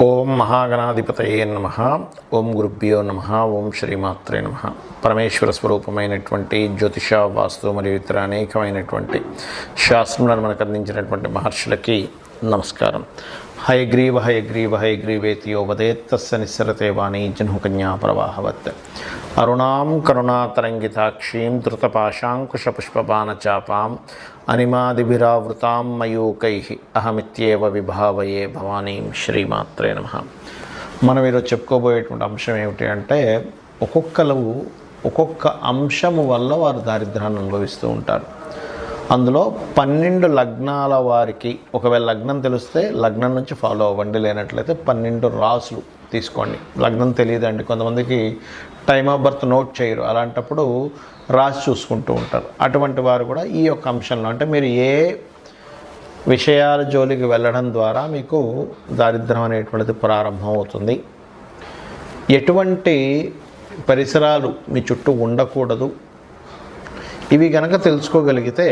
ఓం మహాగణాధిపతయే నమః. ఓం గురుభ్యో నమః. ఓం శ్రీమాత్రే నమః. పరమేశ్వర స్వరూపమైనటువంటి జ్యోతిష, వాస్తు మరియు ఇతర అనేకమైనటువంటి శాస్త్రములను మనకు అందించినటువంటి మహర్షులకి నమస్కారం. హయగ్రీవ హయగ్రీవ హయగ్రీవేతి యో వదేత్ తస్య నిస్సరతే వాణీ జహ్నుకన్యా ప్రవాహవత్. అరుణాం కరుణాతరంగితాక్షీం ధృతపాశాంకుశపుష్పబాణచాపాం అనిమాదిభిరావృతాం మయూకైః అహమిత్యేవ విభావయే భవానీం. శ్రీమాత్రే నమః. మనం ఈరోజు చెప్పుకోబోయేటువంటి అంశం ఏమిటి అంటే, ఒక్కొక్క అంశము వల్ల వారు దారిద్ర్యాన్ని అనుభవిస్తూ ఉంటారు. అందులో 12 లగ్నాల వారికి, ఒకవేళ లగ్నం తెలిస్తే లగ్నం నుంచి ఫాలో అవ్వండి, లేనట్లయితే 12 రాసులు తీసుకోండి. లగ్నం తెలియదండి, కొంతమందికి టైమ్ ఆఫ్ బర్త్ నోట్ చేయరు, అలాంటప్పుడు రాసి చూసుకుంటూ ఉంటారు. అటువంటి వారు కూడా ఈ యొక్క అంశంలో, అంటే మీరు ఏ విషయాల జోలికి వెళ్ళడం ద్వారా మీకు దారిద్ర్యం అనేటువంటిది ప్రారంభం అవుతుంది, ఎటువంటి పరిసరాలు మీ చుట్టూ ఉండకూడదు, ఇవి కనుక తెలుసుకోగలిగితే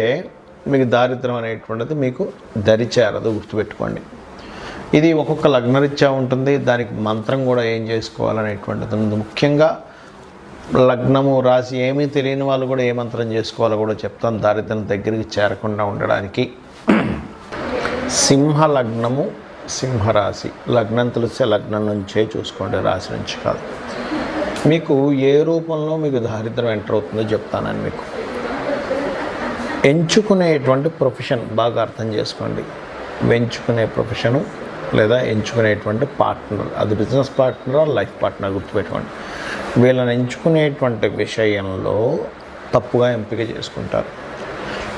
మీకు దారిద్ర్యం అనేటువంటిది మీకు దరిచేరదు. గుర్తుపెట్టుకోండి. ఇది ఒక్కొక్క లగ్నరీత్యా ఉంటుంది, దానికి మంత్రం కూడా ఏం చేసుకోవాలనేటువంటిది ఉంది. ముఖ్యంగా లగ్నము రాశి ఏమీ తెలియని వాళ్ళు కూడా ఏ మంత్రం చేసుకోవాలో కూడా చెప్తాను, దారిద్ర్యం దగ్గరికి చేరకుండా ఉండడానికి. సింహ లగ్నము, సింహరాశి. లగ్నం తెలిస్తే లగ్నం నుంచే చూసుకోండి, రాశి నుంచి కాదు. మీకు ఏ రూపంలో మీకు దారిద్ర్యం ఎంటర్ అవుతుందో చెప్తానని. మీకు ఎంచుకునేటువంటి ప్రొఫెషన్ బాగా అర్థం చేసుకోండి. ఎంచుకునే ప్రొఫెషను లేదా ఎంచుకునేటువంటి పార్ట్నర్, అది బిజినెస్ పార్ట్నర్, లైఫ్ పార్ట్నర్, గుర్తుపెట్టుకోండి. వీళ్ళని ఎంచుకునేటువంటి విషయంలో తప్పుగా ఎంపిక చేసుకుంటారు,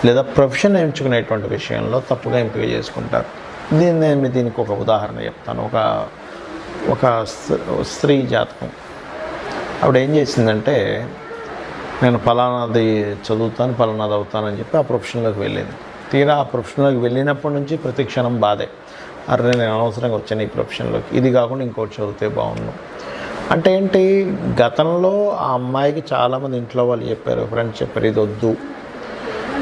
లేదా ప్రొఫెషన్ ఎంచుకునేటువంటి విషయంలో తప్పుగా ఎంపిక చేసుకుంటారు. దీనికి ఒక ఉదాహరణ చెప్తాను. ఒక స్త్రీ జాతకం. ఆవిడ ఏం చేసిందంటే, నేను ఫలానాది చదువుతాను, ఫలానాది అవుతానని చెప్పి ఆ ప్రొఫెషన్లోకి వెళ్ళింది. తీరా ఆ ప్రొఫెషన్లోకి వెళ్ళినప్పటి నుంచి ప్రతి క్షణం బాధే. అరే, నేను అనవసరంగా వచ్చాను ఈ ప్రొఫెషన్లోకి, ఇది కాకుండా ఇంకోటి చదివితే బాగుండు. అంటే ఏంటి, గతంలో ఆ అమ్మాయికి చాలామంది ఇంట్లో వాళ్ళు చెప్పారు, ఫ్రెండ్స్ చెప్పారు, ఇది వద్దు,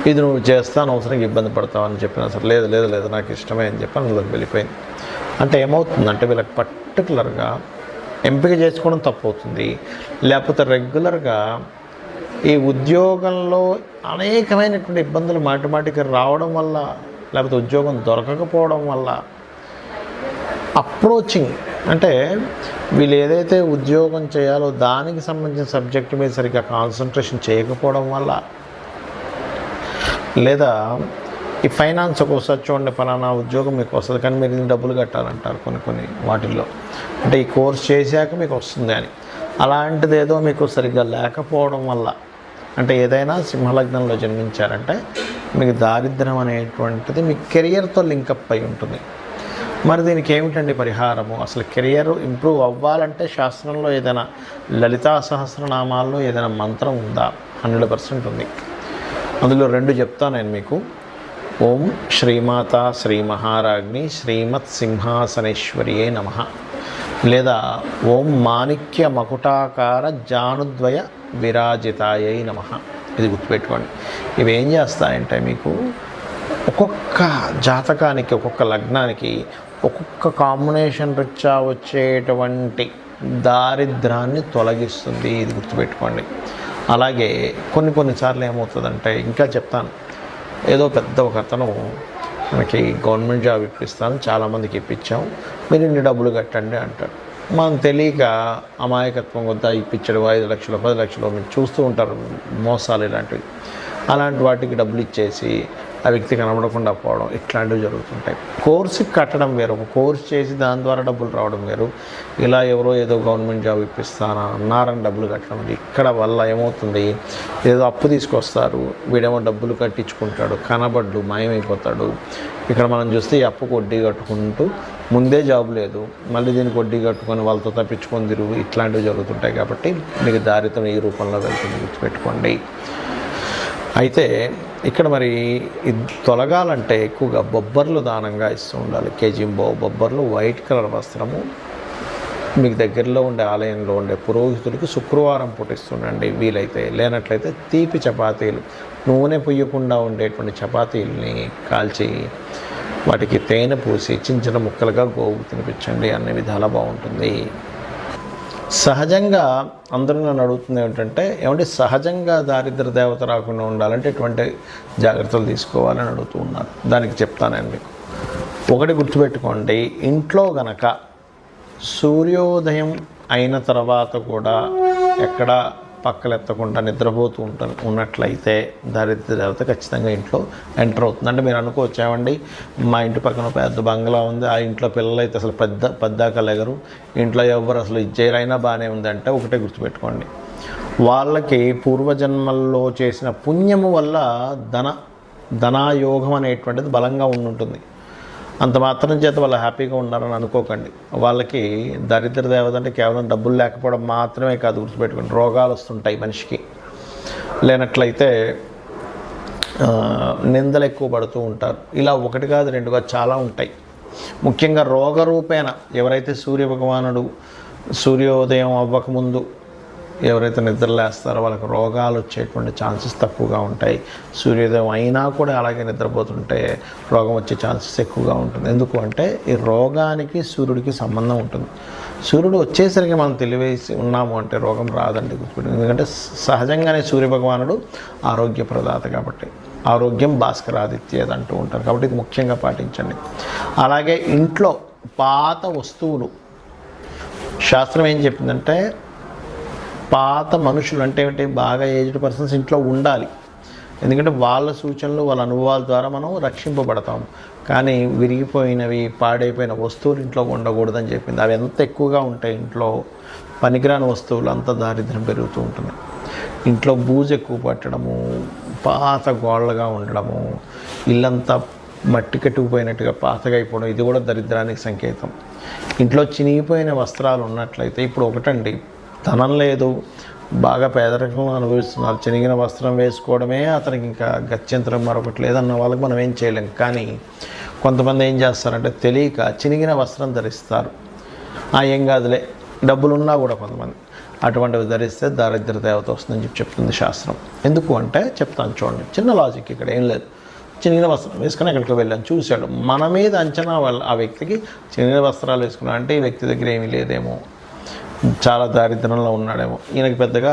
ఇది నువ్వు చేస్తాను, అవసరంగా ఇబ్బంది పడతావు అని చెప్పినా సరే లేదు లేదు లేదు నాకు ఇష్టమే అని చెప్పి అందులోకి వెళ్ళిపోయింది. అంటే ఏమవుతుందంటే, వీళ్ళకి పర్టికులర్గా ఎంపిక చేసుకోవడం తప్పు అవుతుంది. లేకపోతే రెగ్యులర్గా ఈ ఉద్యోగంలో అనేకమైనటువంటి ఇబ్బందులు మాటిమాటికి రావడం వల్ల, లేకపోతే ఉద్యోగం దొరకకపోవడం వల్ల, అప్రోచింగ్ అంటే వీళ్ళు ఏదైతే ఉద్యోగం చేయాలో దానికి సంబంధించిన సబ్జెక్టు మీద సరిగ్గా కాన్సన్ట్రేషన్ చేయకపోవడం వల్ల, లేదా ఈ ఫైనాన్స్ ఒక్కోసారి చూడండి, ఫలానా ఉద్యోగం మీకు వస్తుంది కానీ మీరు ఇన్ని డబ్బులు కట్టాలంటారు కొన్ని వాటిల్లో. అంటే ఈ కోర్స్ చేశాక మీకు వస్తుంది అని, అలాంటిది ఏదో మీకు సరిగ్గా లేకపోవడం వల్ల, అంటే ఏదైనా సింహలగ్నంలో జన్మించారంటే మీకు దారిద్ర్యం అనేటువంటిది మీ కెరియర్తో లింకప్ అయి ఉంటుంది. మరి దీనికి ఏమిటండి పరిహారము? అసలు కెరియర్ ఇంప్రూవ్ అవ్వాలంటే శాస్త్రంలో ఏదైనా లలితా సహస్రనామాల్లో ఏదైనా మంత్రం ఉందా? 100% ఉంది. అందులో 2 చెప్తాను నేను మీకు. ఓం శ్రీమాత శ్రీ మహారాజ్ఞి శ్రీమత్ సింహాసనేశ్వరియే నమః, లేదా ఓం మాణిక్య మకుటాకార జానుద్వయ విరాజితాయై నమః. ఇది గుర్తుపెట్టుకోండి. ఇవి ఏం చేస్తాయంటే, మీకు ఒక్కొక్క జాతకానికి, ఒక్కొక్క లగ్నానికి, ఒక్కొక్క కాంబినేషన్ రీత్యా వచ్చేటువంటి దారిద్రాన్ని తొలగిస్తుంది. ఇది గుర్తుపెట్టుకోండి. అలాగే కొన్నిసార్లు ఏమవుతుందంటే, ఇంకా చెప్తాను, ఏదో పెద్ద ఒక అతను మనకి గవర్నమెంట్ జాబ్ ఇప్పిస్తాను, చాలామందికి ఇప్పించాం, మీరు ఇన్ని డబ్బులు కట్టండి అంటారు. మనం తెలియక అమాయకత్వం వద్ద ఇప్పించడం 5 లక్షలు 10 లక్షలు మీరు చూస్తూ ఉంటారు, మోసాలు ఇలాంటివి. అలాంటి వాటికి డబ్బులు ఇచ్చేసి ఆ వ్యక్తి కనబడకుండా పోవడం, ఇట్లాంటివి జరుగుతుంటాయి. కోర్సుకి కట్టడం వేరు, ఒక కోర్స్ చేసి దాని ద్వారా డబ్బులు రావడం వేరు. ఇలా ఎవరో ఏదో గవర్నమెంట్ జాబ్ ఇప్పిస్తానా అన్నారని డబ్బులు కట్టడం. ఇక్కడ వల్ల ఏమవుతుంది, ఏదో అప్పు తీసుకొస్తారు, వీడేమో డబ్బులు కట్టించుకుంటాడు, కనబడ్డు మాయమైపోతాడు. ఇక్కడ మనం చూస్తే ఈ అప్పుకు వడ్డీ కట్టుకుంటూ, ముందే జాబ్ లేదు, మళ్ళీ దీనికి వడ్డీ కట్టుకొని వాళ్ళతో తప్పించుకొని తిరుగు, ఇట్లాంటివి జరుగుతుంటాయి. కాబట్టి మీకు దారిద్ర్యం ఈ రూపంలో వెళ్తుంది, గుర్తుపెట్టుకోండి. అయితే ఇక్కడ మరి ఇది తొలగాలంటే ఎక్కువగా బొబ్బర్లు దానంగా ఇస్తూ ఉండాలి. కేజీంబో బొబ్బర్లు, వైట్ కలర్ వస్త్రము మీకు దగ్గరలో ఉండే ఆలయంలో ఉండే పురోహితుడికి శుక్రవారం పుట్టిస్తుండండి వీలైతే. లేనట్లయితే తీపి చపాతీలు, నూనె పొయ్యకుండా ఉండేటువంటి చపాతీలని కాల్చి వాటికి తేనె పూసి చిన్న చిన్న ముక్కలుగా గోవుకు తినిపించండి, అన్ని విధాలా బాగుంటుంది. సహజంగా అందరూ నన్ను అడుగుతుంది ఏమిటంటే, ఏమంటే సహజంగా దారిద్ర దేవత రాకుండా ఉండాలంటే ఎటువంటి జాగ్రత్తలు తీసుకోవాలని అడుగుతూ ఉన్నారు. దానికి చెప్తానండి మీకు. ఒకటి గుర్తుపెట్టుకోండి, ఇంట్లో గనక సూర్యోదయం అయిన తర్వాత కూడా ఎక్కడ పక్కలెత్తకుండా నిద్రపోతూ ఉన్నట్లయితే దారిద్ర దేవత ఖచ్చితంగా ఇంట్లో ఎంటర్ అవుతుంది. అంటే మీరు అనుకోవచ్చు, ఏమండి మా ఇంటి పక్కన పెద్ద బంగ్లా ఉంది, ఆ ఇంట్లో పిల్లలు అయితే అసలు పెద్దాక లేగరు, ఇంట్లో ఎవరు అసలు ఇచ్చేరైనా బాగానే ఉంది అంటే ఒకటే గుర్తుపెట్టుకోండి, వాళ్ళకి పూర్వజన్మల్లో చేసిన పుణ్యము వల్ల ధనాయోగం అనేటువంటిది బలంగా ఉంటుంది. అంత మాత్రం చేత వాళ్ళు హ్యాపీగా ఉన్నారని అనుకోకండి. వాళ్ళకి దరిద్ర దేవత అంటే కేవలం డబ్బులు లేకపోవడం మాత్రమే కాదు, గుర్తుపెట్టుకోండి, రోగాలు వస్తుంటాయి మనిషికి. లేనట్లయితే నిందలు ఎక్కువ పడుతూ ఉంటారు. ఇలా ఒకటి కాదు రెండుగా చాలా ఉంటాయి. ముఖ్యంగా రోగరూపేణ ఎవరైతే సూర్యభగవానుడు సూర్యోదయం అవ్వకముందు ఎవరైతే నిద్రలేస్తారో వాళ్ళకి రోగాలు వచ్చేటువంటి ఛాన్సెస్ తక్కువగా ఉంటాయి. సూర్యోదయం అయినా కూడా అలాగే నిద్రపోతుంటే రోగం వచ్చే ఛాన్సెస్ ఎక్కువగా ఉంటుంది. ఎందుకు అంటే ఈ రోగానికి సూర్యుడికి సంబంధం ఉంటుంది. సూర్యుడు వచ్చేసరికి మనం తెలివేసి ఉన్నాము అంటే రోగం రాదండి, గుర్తుపెట్టుకోండి. ఎందుకంటే సహజంగానే సూర్యభగవానుడు ఆరోగ్య ప్రదాత కాబట్టి, ఆరోగ్యం భాస్కరాదిత్యేది అంటూ ఉంటారు కాబట్టి ఇది ముఖ్యంగా పాటించండి. అలాగే ఇంట్లో పాత వస్తువులు, శాస్త్రం ఏం చెప్పిందంటే పాత మనుషులు అంటే బాగా ఏజ్డ్ పర్సన్స్ ఇంట్లో ఉండాలి. ఎందుకంటే వాళ్ళ సూచనలు వాళ్ళ అనుభవాల ద్వారా మనం రక్షింపబడతాము. కానీ విరిగిపోయినవి పాడైపోయిన వస్తువులు ఇంట్లో ఉండకూడదని చెప్పింది. అవి ఎంత ఎక్కువగా ఉంటాయి ఇంట్లో, పనికిరాని వస్తువులు అంత దారిద్ర్యం పెరుగుతూ ఉంటుంది. ఇంట్లో బూజు ఎక్కువ పట్టడము, పాత గోళ్ళగా ఉండడము, ఇల్లంతా మట్టి కట్టుకుపోయినట్టుగా పాతగా అయిపోవడం, ఇది కూడా దరిద్రానికి సంకేతం. ఇంట్లో చినిగిపోయిన వస్త్రాలు ఉన్నట్లయితే, ఇప్పుడు ఒకటండి, ధనం లేదు, బాగా పేదరికంలో అనుభవిస్తున్నారు, చినిగిన వస్త్రం వేసుకోవడమే అతనికి ఇంకా గత్యంతరం మరొకటి లేదన్న వాళ్ళకి మనం ఏం చేయలేం. కానీ కొంతమంది ఏం చేస్తారంటే తెలియక చినిగిన వస్త్రం ధరిస్తారు. ఏం కాదులే, డబ్బులున్నా కూడా కొంతమంది అటువంటివి ధరిస్తే దారిద్ర దేవత వస్తుందని చెప్తుంది శాస్త్రం. ఎందుకు అంటే చెప్తాను చూడండి, చిన్న లాజిక్ ఇక్కడ ఏం లేదు. చినిగిన వస్త్రం వేసుకుని ఎక్కడికి వెళ్ళాను, చూశాడు, మన మీద అంచనా ఆ వ్యక్తికి చినిగిన వస్త్రాలు వేసుకున్నా అంటే ఈ వ్యక్తి దగ్గర ఏమీ లేదేమో, చాలా దారిద్ర్యంలో ఉన్నాడేమో, ఈయనకి పెద్దగా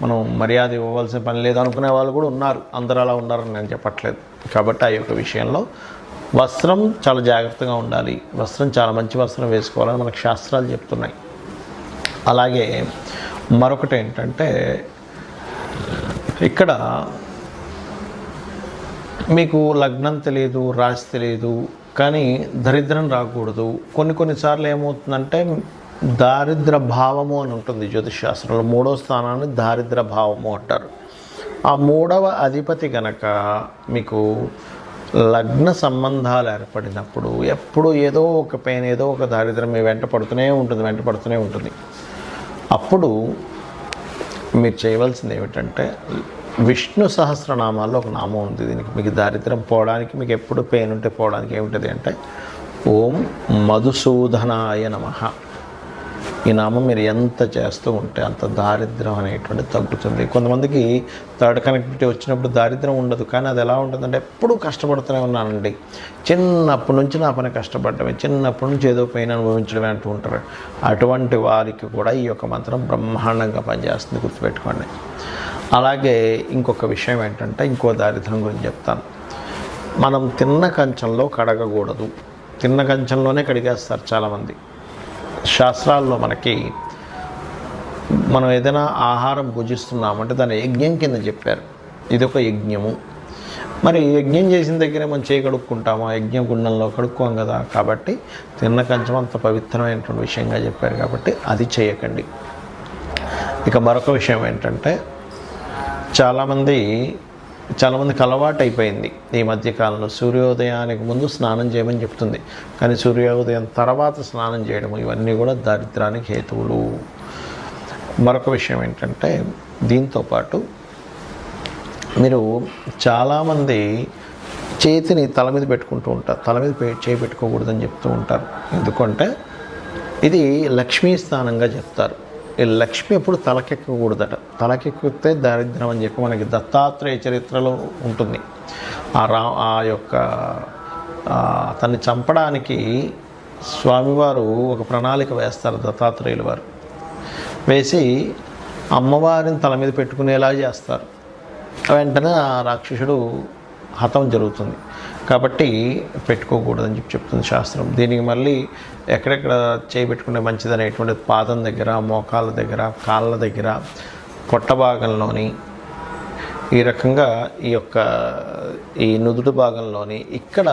మనం మర్యాద ఇవ్వవలసిన పని లేదు అనుకునే వాళ్ళు కూడా ఉన్నారు. అందరూ అలా ఉన్నారని నేను చెప్పట్లేదు. కాబట్టి ఆ యొక్క విషయంలో వస్త్రం చాలా జాగ్రత్తగా ఉండాలి. వస్త్రం చాలా మంచి వస్త్రం వేసుకోవాలని మనకు శాస్త్రాలు చెప్తున్నాయి. అలాగే మరొకటి ఏంటంటే, ఇక్కడ మీకు లగ్నం తెలియదు, రాశి తెలియదు, కానీ దరిద్రం రాకూడదు. కొన్నిసార్లు ఏమవుతుందంటే దారిద్ర భావము అని ఉంటుంది జ్యోతిష్ శాస్త్రంలో. 3వ స్థానాన్ని దారిద్ర భావము అంటారు. ఆ 3వ అధిపతి కనుక మీకు లగ్న సంబంధాలు ఏర్పడినప్పుడు ఎప్పుడు ఏదో ఒక పెయిన్, ఏదో ఒక దారిద్రం మీ వెంట పడుతూనే ఉంటుంది. అప్పుడు మీరు చేయవలసింది ఏమిటంటే, విష్ణు సహస్రనామాల్లో ఒక నామం ఉంది దీనికి. మీకు దారిద్రం పోవడానికి, మీకు ఎప్పుడు పెయిన్ ఉంటే పోవడానికి ఏమిటది అంటే ఓం మధుసూదనాయ నమః. ఈ నామం మీరు ఎంత చేస్తూ ఉంటే అంత దారిద్రం అనేటువంటి తగ్గుతుంది. కొంతమందికి థర్డ్ కనెక్టివిటీ వచ్చినప్పుడు దారిద్రం ఉండదు, కానీ అది ఎలా ఉంటుందంటే ఎప్పుడూ కష్టపడుతూనే ఉన్నానండి, చిన్నప్పటి నుంచి నా పని కష్టపడటమే, చిన్నప్పటి నుంచి ఏదో పెయిన్ అనుభవించడమే అంటూ ఉంటారు. అటువంటి వారికి కూడా ఈ యొక్క మంత్రం బ్రహ్మాండంగా పనిచేస్తుంది, గుర్తుపెట్టుకోండి. అలాగే ఇంకొక విషయం ఏంటంటే, ఇంకో దారిద్రం గురించి చెప్తాను. మనం తిన్న కంచంలో కడగకూడదు. తిన్న కంచంలోనే కడిగేస్తారు చాలామంది. శాస్త్రాల్లో మనకి మనం ఏదైనా ఆహారం భుజిస్తున్నామంటే దాన్ని యజ్ఞం కింద చెప్పారు. ఇది ఒక యజ్ఞము. మరి యజ్ఞం చేసిన దగ్గరే మనం చేయి కడుక్కుంటాము, ఆ యజ్ఞ గుండంలో కడుక్కోం కదా. కాబట్టి తిన్న కంచం అంత పవిత్రమైనటువంటి విషయంగా చెప్పారు కాబట్టి అది చేయకండి. ఇక మరొక విషయం ఏంటంటే, చాలామందికి అలవాటు అయిపోయింది ఈ మధ్యకాలంలో సూర్యోదయానికి ముందు స్నానం చేయమని చెప్తుంది, కానీ సూర్యోదయం తర్వాత స్నానం చేయడం, ఇవన్నీ కూడా దారిద్రానికి హేతువులు. మరొక విషయం ఏంటంటే, దీంతోపాటు మీరు చాలామంది చేతిని తల మీద పెట్టుకుంటూ ఉంటారు, తల మీద చేయి పెట్టుకోకూడదని చెప్తూ ఉంటారు. ఎందుకంటే ఇది లక్ష్మీ స్థానంగా చెప్తారు. ఈ లక్ష్మి ఎప్పుడు తలకెక్కకూడదట. తలకెక్కితే దారిద్ర్యం అని చెప్పి మనకి దత్తాత్రేయ చరిత్రలో ఉంటుంది. ఆ యొక్క అతన్ని చంపడానికి స్వామివారు ఒక ప్రణాళిక వేస్తారు, దత్తాత్రేయుల వారు వేసి అమ్మవారిని తల మీద పెట్టుకునేలా చేస్తారు. వెంటనే ఆ రాక్షసుడు హతం జరుగుతుంది. కాబట్టి పెట్టుకోకూడదని చెప్తుంది శాస్త్రం. దీనికి మళ్ళీ ఎక్కడెక్కడ చేయబెట్టుకుంటే మంచిది అనేటువంటి పాదం దగ్గర, మోకాళ్ళ దగ్గర, కాళ్ళ దగ్గర, పొట్ట భాగంలోని, ఈ రకంగా ఈ నుదుటి భాగంలోని ఇక్కడ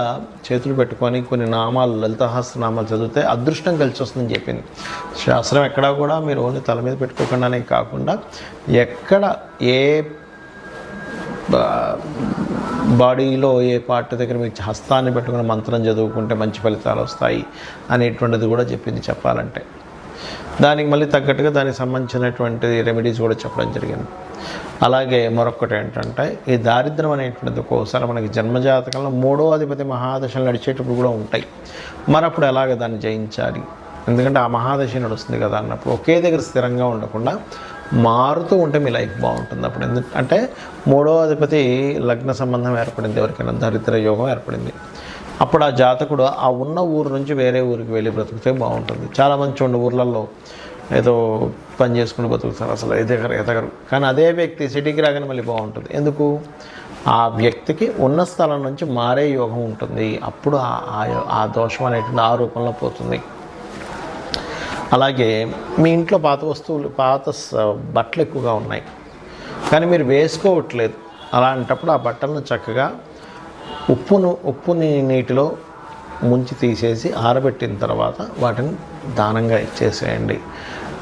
చేతులు పెట్టుకొని కొన్ని నామాలు, లలితాసహస్రనామాలు చదివితే అదృష్టం కలిసి వస్తుందని చెప్పింది శాస్త్రం. ఎక్కడా కూడా మీరు ఓన్లీ తల మీద పెట్టుకోకుండానే కాకుండా ఎక్కడ ఏ బాడీలో ఏ పార్ట్ దగ్గర మీకు హస్తాన్ని పెట్టుకుని మంత్రం చదువుకుంటే మంచి ఫలితాలు వస్తాయి అనేటువంటిది కూడా చెప్పింది చెప్పాలంటే. దానికి మళ్ళీ తగ్గట్టుగా దానికి సంబంధించినటువంటి రెమెడీస్ కూడా చెప్పడం జరిగింది. అలాగే మరొకటి ఏంటంటే ఈ దారిద్ర్యం అనేటువంటిది ఒక్కోసారి మనకి జన్మజాతకంలో 3వ అధిపతి మహాదశలు నడిచేటప్పుడు కూడా ఉంటాయి. మరప్పుడు ఎలాగ దాన్ని జయించాలి, ఎందుకంటే ఆ మహాదశ నడుస్తుంది కదా అన్నప్పుడు ఒకే దగ్గర స్థిరంగా ఉండకుండా మారుతూ ఉంటే మీ లైఫ్ బాగుంటుంది. అప్పుడు ఎందుకంటే 3వ అధిపతి లగ్న సంబంధం ఏర్పడింది, ఎవరికైనా దరిద్ర యోగం ఏర్పడింది. అప్పుడు ఆ జాతకుడు ఆ ఉన్న ఊరు నుంచి వేరే ఊరికి వెళ్ళి బ్రతికితే బాగుంటుంది. చాలామంది చూడండి ఊర్లలో ఏదో పని చేసుకుని బతుకుతారు, అసలు ఎదగరు. కానీ అదే వ్యక్తి సిటీకి రాగానే మళ్ళీ బాగుంటుంది. ఎందుకు? ఆ వ్యక్తికి ఉన్న స్థలం నుంచి మారే యోగం ఉంటుంది. అప్పుడు ఆ దోషం అనేటువంటి ఆ రూపంలో పోతుంది. అలాగే మీ ఇంట్లో పాత వస్తువులు, పాత బట్టలు ఎక్కువగా ఉన్నాయి కానీ మీరు వేసుకోవట్లేదు. అలాంటప్పుడు ఆ బట్టలను చక్కగా ఉప్పుని నీటిలో ముంచి తీసేసి ఆరబెట్టిన తర్వాత వాటిని దానంగా ఇచ్చేసేయండి.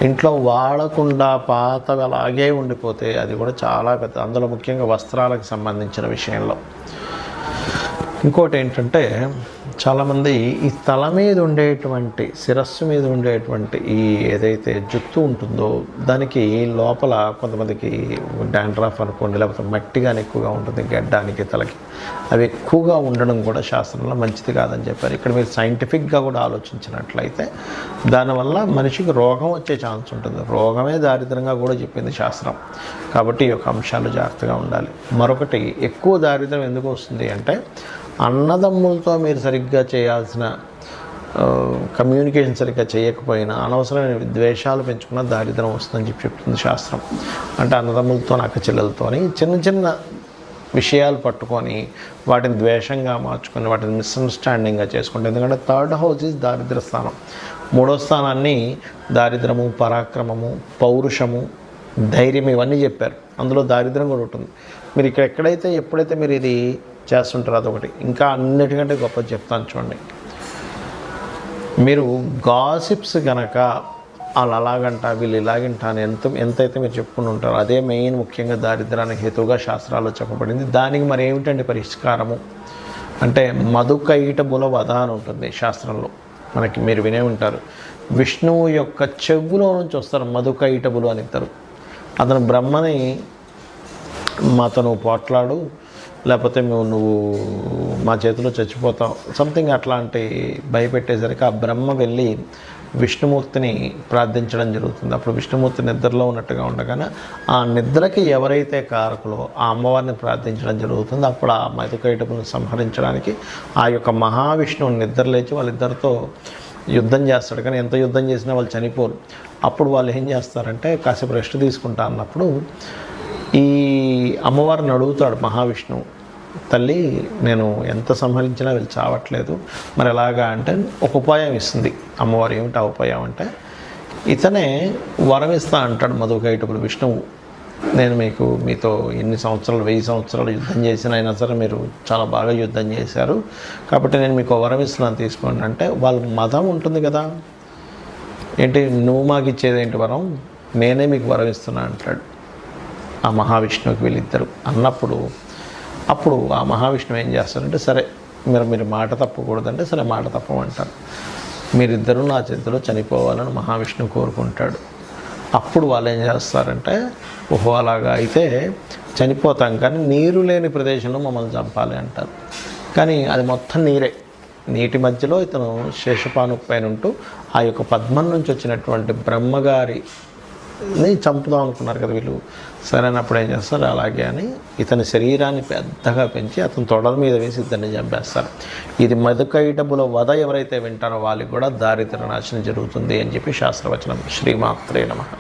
ఇంట్లో వాడకుండా పాతవి అలాగే ఉండిపోతే అది కూడా చాలా పెద్ద, అందులో ముఖ్యంగా వస్త్రాలకు సంబంధించిన విషయంలో. ఇంకోటి ఏంటంటే చాలామంది ఈ తల మీద ఉండేటువంటి, శిరస్సు మీద ఉండేటువంటి ఈ ఏదైతే జుత్తు ఉంటుందో దానికి లోపల కొంతమందికి డాండ్రఫ్ అనుకోండి, లేకపోతే మట్టి కానీ ఎక్కువగా ఉంటుంది గడ్డానికి, తలకి. అవి ఎక్కువగా ఉండడం కూడా శాస్త్రంలో మంచిది కాదని చెప్పారు. ఇక్కడ మీరు సైంటిఫిక్గా కూడా ఆలోచించినట్లయితే దానివల్ల మనిషికి రోగం వచ్చే ఛాన్స్ ఉంటుంది. రోగమే దారిద్రంగా కూడా చెప్పింది శాస్త్రం. కాబట్టి ఈ యొక్క అంశాలు జాగ్రత్తగా ఉండాలి. మరొకటి, ఎక్కువ దారిద్రం ఎందుకు వస్తుంది అంటే అన్నదమ్ములతో మీరు సరిగ్గా చేయాల్సిన కమ్యూనికేషన్ సరిగ్గా చేయకపోయినా అనవసరమైన ద్వేషాలు పెంచుకున్న దారిద్రం వస్తుందని చెప్తుంది శాస్త్రం. అంటే అన్నదమ్ములతో, అక్క చెల్లెలతోని చిన్న చిన్న విషయాలు పట్టుకొని వాటిని ద్వేషంగా మార్చుకొని వాటిని మిస్అండర్స్టాండింగ్గా చేసుకుంటే, ఎందుకంటే 3rd హౌస్ ఈజ్ దారిద్ర స్థానం. 3వ స్థానాన్ని దారిద్రము, పరాక్రమము, పౌరుషము, ధైర్యం ఇవన్నీ చెప్పారు. అందులో దారిద్రం కూడా ఉంటుంది. మీరు ఇక్కడ ఎప్పుడైతే మీరు ఇది చేస్తుంటారు అదొకటి. ఇంకా అన్నిటికంటే గొప్ప చెప్తాను చూడండి. మీరు గాసిప్స్ కనుక వాళ్ళు అలాగంట వీళ్ళు ఇలాగంట అని ఎంతైతే మీరు చెప్పుకుని ఉంటారో అదే మెయిన్ ముఖ్యంగా దారిద్రానికి హేతువుగా శాస్త్రాల్లో చెప్పబడింది. దానికి మరి ఏమిటండి పరిష్కారము అంటే మధుకైటబుల వధ అని ఉంటుంది శాస్త్రంలో. మనకి మీరు వినే ఉంటారు, విష్ణువు యొక్క చెవులో నుంచి వస్తారు మధుకైటబులు అని ఇద్దరు. అతను బ్రహ్మని మాతో నువ్వు పోట్లాడు, లేకపోతే నువ్వు మా చేతిలో చచ్చిపోతావు, సంథింగ్ అట్లాంటి భయపెట్టేసరికి ఆ బ్రహ్మ వెళ్ళి విష్ణుమూర్తిని ప్రార్థించడం జరుగుతుంది. అప్పుడు విష్ణుమూర్తి నిద్రలో ఉన్నట్టుగా ఉండగానే ఆ నిద్రకి ఎవరైతే కారకులో ఆ అమ్మవారిని ప్రార్థించడం జరుగుతుంది. అప్పుడు ఆ మధుకైటపులను సంహరించడానికి ఆ యొక్క మహావిష్ణువుని నిద్ర లేచి వాళ్ళిద్దరితో యుద్ధం చేస్తాడు. కానీ ఎంత యుద్ధం చేసినా వాళ్ళు చనిపోరు. అప్పుడు వాళ్ళు ఏం చేస్తారంటే కాసేపు రెస్ట్ తీసుకుంటా అన్నప్పుడు ఈ అమ్మవారిని అడుగుతాడు మహావిష్ణువు, తల్లి నేను ఎంత సంహరించినా వీళ్ళు చావట్లేదు, మరి ఎలాగా అంటే ఒక ఉపాయం ఇస్తుంది అమ్మవారు. ఏమిటి ఆ ఉపాయం అంటే, ఇతనే వరం ఇస్తా అంటాడు మధుకైటపులు విష్ణువు. నేను మీతో ఎన్ని సంవత్సరాలు 1000 సంవత్సరాలు యుద్ధం చేసిన అయినా సరే మీరు చాలా బాగా యుద్ధం చేశారు, కాబట్టి నేను మీకు వరం ఇస్తున్నాను తీసుకోండి అంటే, వాళ్ళ మతం ఉంటుంది కదా, ఏంటి నువ్వు మాకు ఇచ్చేది ఏంటి వరం, నేనే మీకు వరం ఇస్తున్నా అంటాడు ఆ మహావిష్ణువుకి వీళ్ళిద్దరు అన్నప్పుడు. అప్పుడు ఆ మహావిష్ణువు ఏం చేస్తారంటే, సరే మీరు మాట తప్పకూడదంటే సరే మాట తప్పమంటారు, మీరిద్దరూ నా చేతిలో చనిపోవాలని మహావిష్ణువు కోరుకుంటాడు. అప్పుడు వాళ్ళు ఏం చేస్తారంటే, ఓహో అలాగా అయితే చనిపోతాం కానీ నీరు లేని ప్రదేశంలో మమ్మల్ని చంపాలి అంటారు. కానీ అది మొత్తం నీరే, నీటి మధ్యలో ఇతను శేషపాను పైన ఉంటూ ఆ యొక్క పద్మం నుంచి వచ్చినటువంటి బ్రహ్మగారి చంపుదాం అనుకున్నారు కదా వీళ్ళు. సరైనప్పుడు ఏం చేస్తారు, అలాగే అని ఇతని శరీరాన్ని పెద్దగా పెంచి అతని తొడల మీద వేసి ఇద్దరిని చంపేస్తారు. ఇది మధుకైటబుల వధ ఎవరైతే వింటారో వాళ్ళకి కూడా దారిద్ర్య నాశనం జరుగుతుంది అని చెప్పి శాస్త్రవచనం. శ్రీమాత్రే నమః.